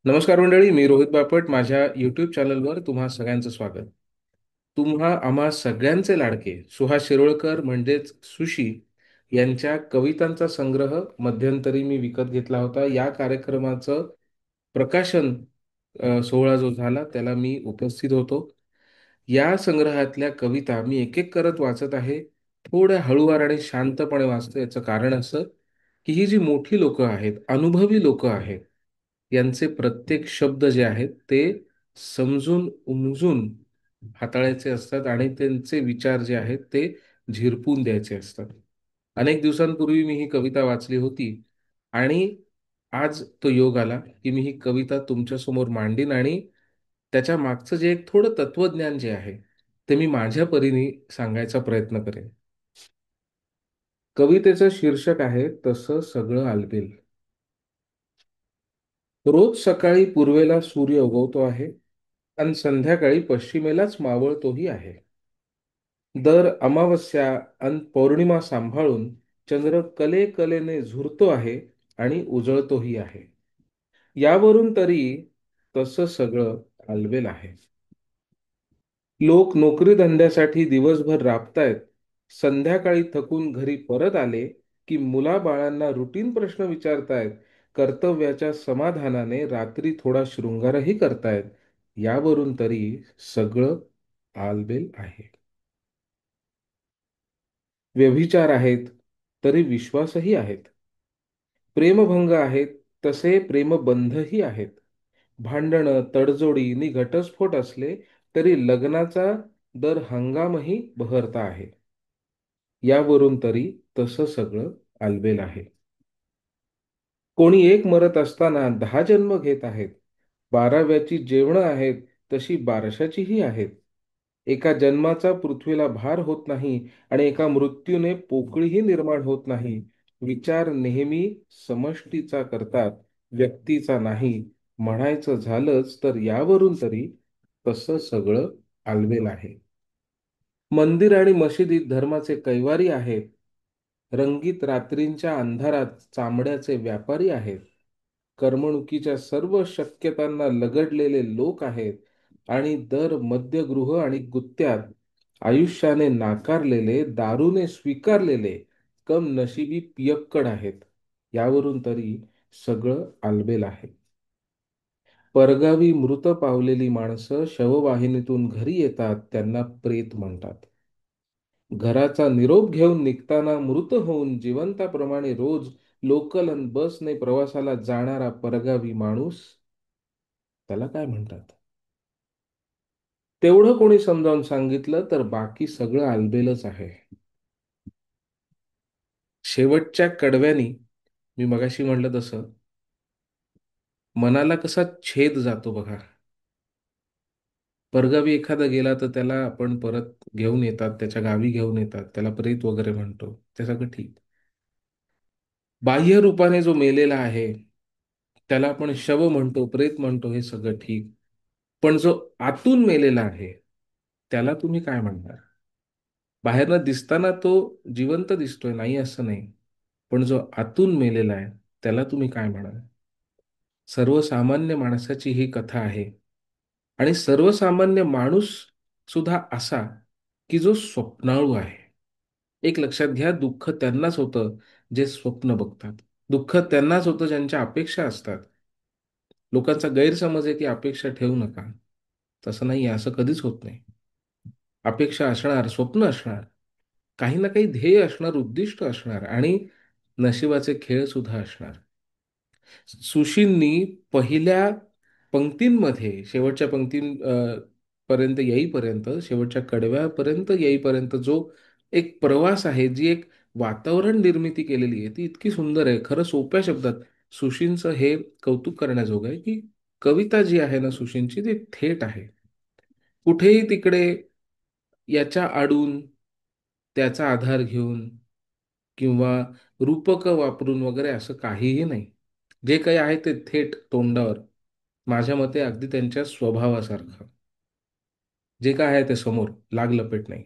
नमस्कार मंडळी, मी रोहित बापट. माझ्या यूट्यूब चॅनलवर तुम्हा सगळ्यांचं स्वागत. तुम्हा आम्हा सगळ्यांचे लाडके सुहास शिरोळकर म्हणजेच सुशी यांच्या कवितांचा संग्रह मध्यंतरी मी विकत घेतला होता. या कार्यक्रमाचं प्रकाशन सोहळा जो झाला त्याला मी उपस्थित होतो. या संग्रहातल्या कविता मी एक एक करत वाचत आहे. थोड्या हळूवार आणि शांतपणे वाचतो. याचं कारण असं की ही जी मोठी लोक आहेत, अनुभवी लोक आहेत, यांचे प्रत्येक शब्द जे आहेत ते समजून उमजून हाताळायचे असतात आणि त्यांचे विचार जे आहेत ते झिरपून द्यायचे असतात. अनेक दिवसांपूर्वी मी ही कविता वाचली होती आणि आज तो योग आला की मी ही कविता तुमच्या समोर मांडीन आणि त्याच्या मागचं जे एक थोडं तत्वज्ञान जे आहे ते मी माझ्या परीने सांगायचा प्रयत्न करेन. कवितेचं शीर्षक आहे तसं सगळं आलबेल. रोज सकाळी पूर्वेला सूर्य उगवतो आहे आणि संध्याकाळी पश्चिमेलाच मावळतोही आहे. दर अमावस्या आणि पौर्णिमा सांभाळून चंद्र कले कलेने झुरतो आहे आणि उजळतोही आहे. यावरून तरी तसं सगळं आलबेल आहे. लोक नोकरी धंद्यासाठी दिवसभर राबतायत. संध्याकाळी थकून घरी परत आले की मुलाबाळांना रुटीन प्रश्न विचारतायत. कर्तव्याच्या समाधानाने रात्री थोडा शृंगारही करतायत. यावरून तरी सगळं आलबेल आहे. व्यभिचार आहेत तरी विश्वासही आहेत. प्रेमभंग आहेत तसे प्रेमबंधही आहेत. भांडणं, तडजोडी नि घटस्फोट असले तरी लग्नाचा दर हंगामही बहरता आहे. यावरून तरी तसं सगळं आलबेल आहे. कोणी एक मरत असताना 10 जन्म घेत आहेत. 12व्याची जेवणं आहेत तशी 12शाचीही आहेत. एका जन्माचा पृथ्वीला भार होत नाही आणि एका मृत्यूने पोकळीही निर्माण होत नाही. विचार नेहमी समष्टीचा करतात, व्यक्तीचा नाही. म्हणायचं झालंच तर यावरून तरी तसं सगळं आलबेल आहे. मंदिर आणि मशिदीत धर्माचे कैवारी आहेत. रंगीत रात्रींच्या अंधारात चामड्याचे व्यापारी आहेत. करमणुकीच्या सर्व शक्यतांना लगडलेले लोक आहेत आणि दर मद्यगृह आणि गुत्त्यात आयुष्याने नाकारलेले, दारूने स्वीकारलेले कम नशिबी पियक्कड आहेत. यावरून तरी सगळं आलबेल आहे. परगावी मृत पावलेली माणसं शववाहिनीतून घरी येतात त्यांना प्रेत म्हणतात. घराचा निरोप घेऊन निघताना मृत होऊन जिवंताप्रमाणे रोज लोकल आणि बसने प्रवासाला जाणारा परगावी माणूस, त्याला काय म्हणतात? तेवढं कोणी समजावून सांगितलं तर बाकी सगळं आलबेलच आहे. शेवटच्या कडव्यानी मी मगाशी म्हटलं तसं मनाला कसा छेद जातो बघा. परगावी एखादा गेला तर त्याला आपण परत घेऊन येतात, त्याच्या गावी घेऊन येतात, त्याला प्रेत वगैरे म्हणतो, ते सगळं ठीक. बाह्य रूपाने जो मेलेला आहे त्याला आपण शव म्हणतो, प्रेत म्हणतो, हे सगळं ठीक. पण जो आतून मेलेला आहे त्याला तुम्ही काय म्हणणार? बाहेरनं दिसताना तो जिवंत दिसतोय, नाही असं नाही. पण जो आतून मेलेला आहे त्याला तुम्ही काय म्हणाल? सर्वसामान्य माणसाची ही कथा आहे. आणि सर्वसामान्य माणूस सुद्धा असा की जो स्वप्नाळू आहे. एक लक्षात घ्या, दुःख त्यांनाच होतं जे स्वप्न बघतात. दुःख त्यांनाच होतं ज्यांच्या अपेक्षा असतात. लोकांचा गैरसमज आहे की अपेक्षा ठेवू नका. तसं नाही आहे, असं कधीच होत नाही. अपेक्षा असणार, स्वप्न असणार, काही ना काही ध्येय असणार, उद्दिष्ट असणार आणि नशिबाचे खेळ सुद्धा असणार. सुशीलनी पहिल्या पंक्तींमध्ये शेवटच्या पर्यंत येईपर्यंत, शेवटच्या कडव्यापर्यंत येईपर्यंत जो एक प्रवास आहे, जी एक वातावरण निर्मिती केलेली आहे, ती इतकी सुंदर आहे. खरं सोप्या शब्दात सुशीलचं हे कौतुक करण्याजोगं आहे की कविता जी आहे ना सुशीलची, ती थेट आहे. कुठेही तिकडे याच्या आडून, त्याचा आधार घेऊन किंवा रूपक वापरून वगैरे असं काहीही नाही. जे काही आहे ते थेट तोंडावर, माझ्या मते अगदी त्यांच्या स्वभावासारखं. जे काय आहे ते समोर, लागलपेट नाही.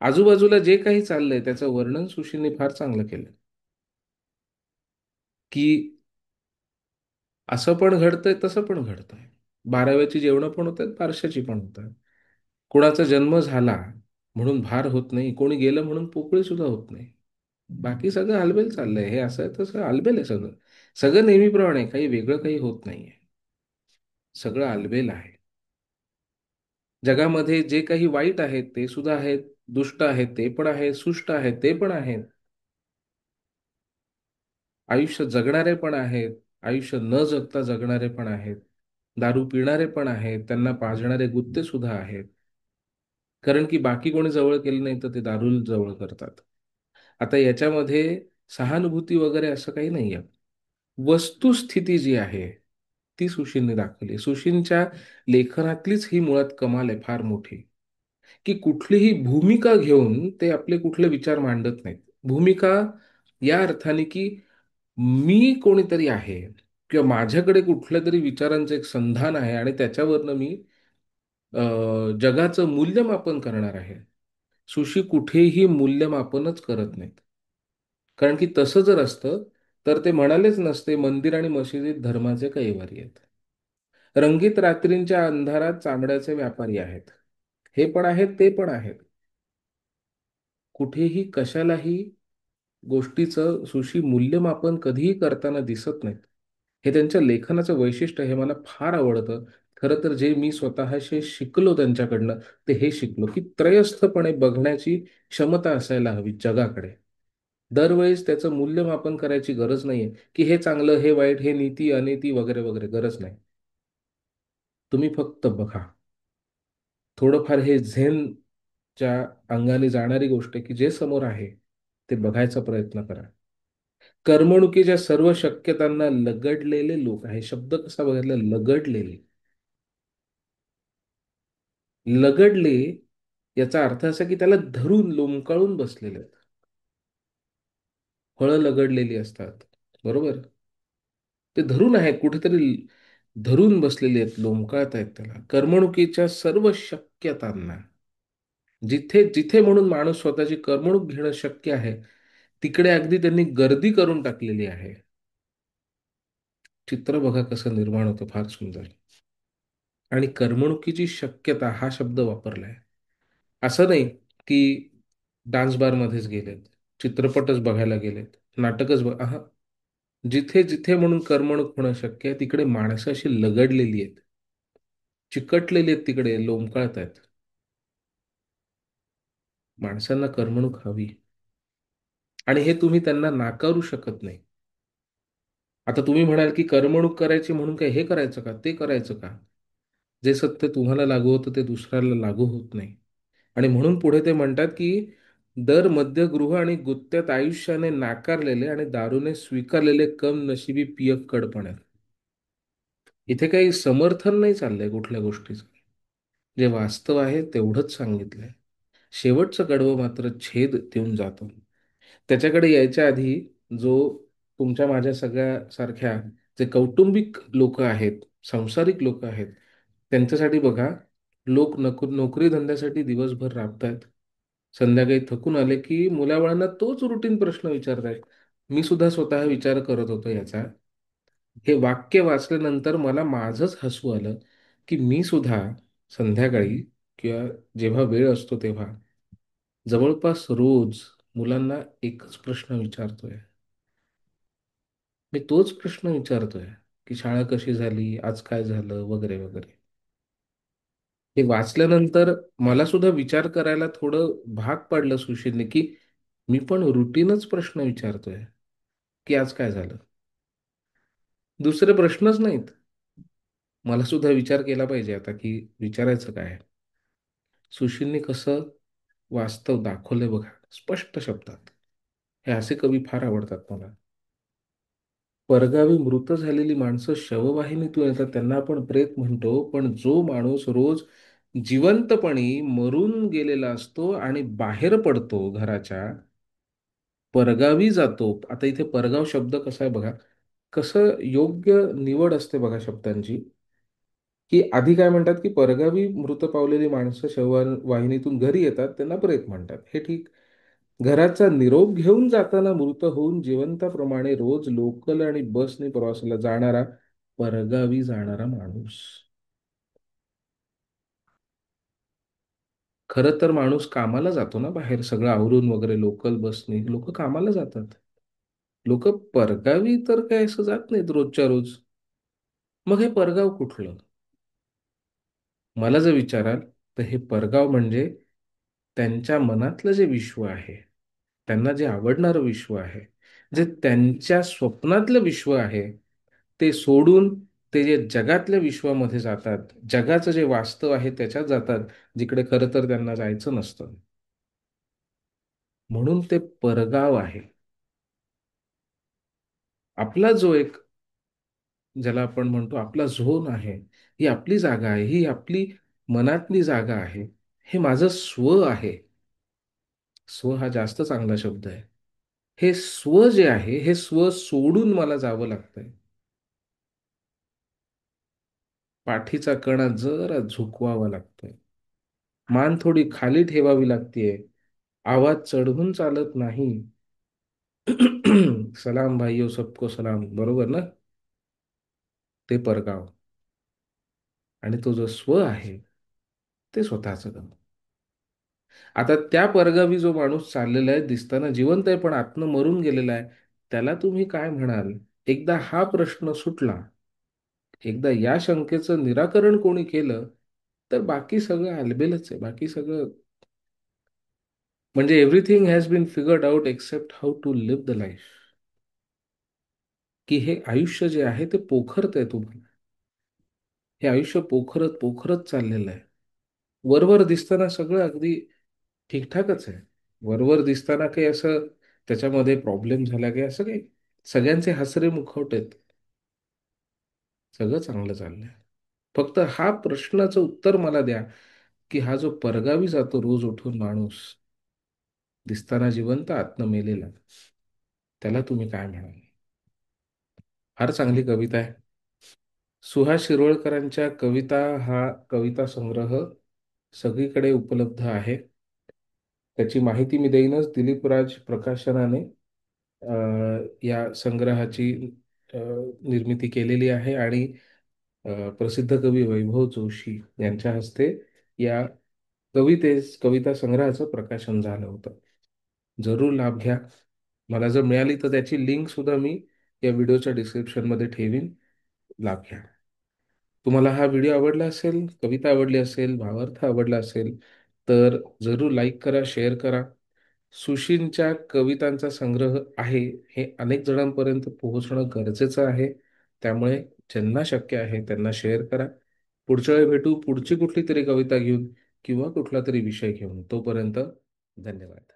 आजूबाजूला जे काही चाललंय त्याचं वर्णन सुशीलने फार चांगलं केलं. की असं पण घडतंय, तसं पण घडतंय. 12व्याची जेवणं पण होत आहेत, बारशाची पण होत आहेत. कोणाचा जन्म झाला म्हणून भार होत नाही, कोणी गेलं म्हणून पोकळी सुद्धा होत नाही. बाकी सगळं आलबेल चाललंय. हे असं आहे तसं आलबेल आहे सगळं. सगळं नेहमीप्रमाणे आहे. काही वेगळं काही होत नाहीये. सगळं आलबेल आहे. जगामध्ये जे काही वाईट आहेत ते सुद्धा आहेत, दुष्ट आहेत ते पण आहेत, सुष्ट आहेत ते पण आहेत. आयुष्य जगणारे पण आहेत, आयुष्य न जगता जगणारे पण आहेत. दारू पिणारे पण आहेत, त्यांना पाजणारे गुत्ते सुद्धा आहेत. कारण की बाकी कोणी जवळ केलं नाही तर ते दारू जवळ करतात. आता याच्यामध्ये सहानुभूती वगैरे असं काही नाहीये. वस्तुस्थिती जी आहे ती सुशीलने दाखवली. सुशीलच्या लेखनातलीच ही मुळात कमाल आहे फार मोठी, की कुठलीही भूमिका घेऊन ते आपले कुठले विचार मांडत नाहीत. भूमिका या अर्थाने की मी कोणीतरी आहे किंवा माझ्याकडे कुठल्या तरी विचारांचं एक संधान आहे आणि त्याच्यावरनं मी जगाचं मूल्यमापन करणार आहे. सुशी कुठेही मूल्यमापनच करत नाहीत. कारण की तसं जर असतं तर ते म्हणालेच नसते मंदिर आणि मशिदीत धर्माचे कैवारी आहेत. रंगीत रात्रींच्या अंधारात चांदण्याचे व्यापारी आहेत. हे पण आहेत, ते पण आहेत. कुठेही कशालाही गोष्टीचं सुशी मूल्यमापन कधीही करताना दिसत नाहीत. हे त्यांच्या लेखनाचं वैशिष्ट्य हे मला फार आवडतं. खरं तर जे मी स्वतःशी शिकलो त्यांच्याकडनं ते हे शिकलो, की त्रयस्थपणे बघण्याची क्षमता असायला हवी जगाकडे. दरवेळेस त्याचं मूल्यमापन करायची गरज नाहीये, की हे चांगलं, हे वाईट, हे नीती, अनीती वगैरे वगैरे गरज नाही. तुम्ही फक्त बघा. थोडंफार हे झेनच्या अंगाने जाणारी गोष्ट आहे, की जे समोर आहे ते बघायचा प्रयत्न करा. करमणुकीच्या सर्व शक्यतांना लगडलेले लोक आहे. शब्द कसा बघितला? लगडलेले. लगडले याचा अर्थ असा की त्याला धरून लोंबकाळून बसलेले आहेत. फळं लगडलेली असतात. बरोबर? ते धरून आहेत कुठेतरी धरून बसलेले आहेत, लोंबकळत आहेत त्याला. करमणुकीच्या सर्व शक्यतांना. जिथे जिथे म्हणून माणूस स्वतःची करमणूक घेणं शक्य आहे, तिकडे अगदी त्यांनी गर्दी करून टाकलेली आहे. चित्र बघा कसं निर्माण होतं, फार सुंदर. आणि करमणुकीची शक्यता हा शब्द वापरलाय. असं नाही की डान्स बारमध्येच गेलेत, चित्रपटच बघायला गेलेत, नाटकच आहा. जिथे जिथे म्हणून करमणूक होणं शक्य आहे तिकडे माणसं अशी लगडलेली आहेत, चिकटलेली आहेत, तिकडे लोंबकळत आहेत. माणसांना करमणूक हवी आणि हे तुम्ही त्यांना नाकारू शकत नाही. आता तुम्ही म्हणाल की करमणूक करायची म्हणून काय हे करायचं का ते करायचं का? जे सत्य तुम्हाला लागू होतं ते दुसऱ्याला लागू होत नाही. आणि म्हणून पुढे ते म्हणतात की दर मध्यगृह आणि गुत्त्यात आयुष्याने नाकारलेले आणि दारूने स्वीकारलेले कम नशिबी पियक्कडपण आहेत. इथे काही समर्थन नाही चाललंय कुठल्या गोष्टीचं. जे वास्तव आहे तेवढंच सांगितलंय. शेवटचं कडवं मात्र छेद देऊन जातं. त्याच्याकडे यायच्या आधी जो तुमच्या माझ्या सगळ्या सारख्या जे कौटुंबिक लोक आहेत, सांसारिक लोक आहेत, त्यांच्यासाठी बघा, लोक नोकरी धंद्यासाठी दिवसभर राबतायत. संध्याकाळी थकून आले की मुलाबाळांना तोच रुटीन प्रश्न विचारतायत. मी सुद्धा स्वतः विचार करत होतो याचा. हे वाक्य वाचल्यानंतर मला माझंच हसू आलं, की मी सुद्धा संध्याकाळी किंवा जेव्हा वेळ असतो तेव्हा जवळपास रोज मुलांना एकच प्रश्न विचारतोय. मी तोच प्रश्न विचारतोय, की शाळा कशी झाली, आज काय झालं, वगैरे वगैरे. हे वाचल्यानंतर मला सुद्धा विचार करायला थोडं भाग पडलं सुशीलने, की मी पण रुटीनच प्रश्न विचारतोय, की आज काय झालं. दुसरे प्रश्नच नाहीत. मला सुद्धा विचार केला पाहिजे आता, की विचारायचं काय. सुशीलने कसं वास्तव दाखवलंय बघा, स्पष्ट शब्दात. हे असे कवी फार आवडतात मला. परगावी मृत झालेली माणसं शववाहिनीतून येतात त्यांना आपण प्रेत म्हणतो, पण जो माणूस रोज जिवंतपणी मरून गेलेला असतो आणि बाहेर पडतो घराच्या, परगावी जातो. आता इथे परगाव शब्द कसा आहे बघा, कसं योग्य निवड असते बघा शब्दांची, की आधी काय म्हणतात, की परगावी मृत पावलेली माणसं शववाहिनीतून घरी येतात त्यांना प्रेत म्हणतात. हे ठीक. घराचा निरोप घेऊन जाताना मृत होऊन जिवंताप्रमाणे रोज लोकल आणि बसने प्रवासाला जाणारा परगावी जाणारा माणूस. खरं तर माणूस कामाला जातो ना बाहेर, सगळं आवरून वगैरे लोकल बसने लोक कामाला जातात. लोक परगावी तर काय असं जात नाहीत रोजच्या रोज. मग हे परगाव कुठलं? मला जर विचाराल तर हे परगाव म्हणजे त्यांच्या मनातलं जे विश्व आहे, त्यांना जे आवडणारं विश्व आहे, जे त्यांच्या स्वप्नातलं विश्व आहे, ते सोडून ते जे जगातल्या विश्वामध्ये जातात, जगाचं जे वास्तव आहे त्याच्यात जातात, जिकडे खरं तर त्यांना जायचं नसतं. म्हणून ते परगाव आहे. आपला जो एक, ज्याला आपण म्हणतो आपला झोन आहे, ही आपली जागा आहे, ही आपली मनातली जागा आहे, हे माझं स्व आहे. स्व हा जास्त चांगला शब्द आहे. हे स्व जे आहे, हे स्व सोडून मला जावं लागतंय. पाठीचा कणा जरा झुकवावा लागतोय. मान थोडी खाली ठेवावी लागतेय. आवाज चढवून चालत नाही. सलाम भाइयो, सबको सलाम, बरोबर ना? ते परगाव. आणि तो जो स्व आहे ते स्वतःचं गाव. आता त्या परगावी जो माणूस चाललेला आहे, दिसताना जिवंत आहे पण आतनं मरून गेलेला आहे, त्याला तुम्ही काय म्हणाल? एकदा हा प्रश्न सुटला, एकदा या शंकेचं निराकरण कोणी केलं, तर बाकी सगळं आलबेलच आहे. बाकी सगळं म्हणजे everything has been figured out except how to live the life. की हे आयुष्य जे आहे ते पोखरत आहे तुम्हाला. हे आयुष्य पोखरत पोखरत चाललेलं आहे. वरवर दिसताना सगळं अगदी ठीकठाकच आहे. वरवर दिसताना काही असं त्याच्यामध्ये प्रॉब्लेम झाला काही असं काही, सगळ्यांचे हसरे मुखवटे आहेत. सगळं चांगलं चाललंय. फक्त हा प्रश्नाचं उत्तर मला द्या, की हा जो परगावी जातो रोज उठून माणूस, दिसताना जिवंत आत्म मेलेला, त्याला तुम्ही काय म्हणाल? फार चांगली कविता आहे. सुहास शिरोळकरांच्या कविता हा कविता संग्रह सगळीकडे उपलब्ध आहे. त्याची माहिती मी देईनच. दिलीप राज प्रकाशनाने या संग्रहाची अ, निर्मिती केलेली आहे आणि प्रसिद्ध कवी वैभव जोशी यांच्या हस्ते या कविता संग्रहाचं प्रकाशन झालं होतं. जरूर लाभ घ्या. मला जर मिळाली तर त्याची लिंक सुद्धा मी या व्हिडिओच्या डिस्क्रिप्शनमध्ये ठेवीन. लाभ घ्या. तुम्हाला हा व्हिडिओ आवडला असेल, कविता आवडली असेल, भावार्थ आवडला असेल, तर जरूर लाईक करा, शेअर करा. सुशींच्या कवितांचा संग्रह आहे, हे अनेक जणांपर्यंत पोहोचणं गरजेचं आहे. त्यामुळे ज्यांना शक्य आहे त्यांना शेअर करा. पुढच्या वेळी भेटू पुढची कुठली तरी कविता घेऊन किंवा कुठला तरी विषय घेऊन. तोपर्यंत धन्यवाद.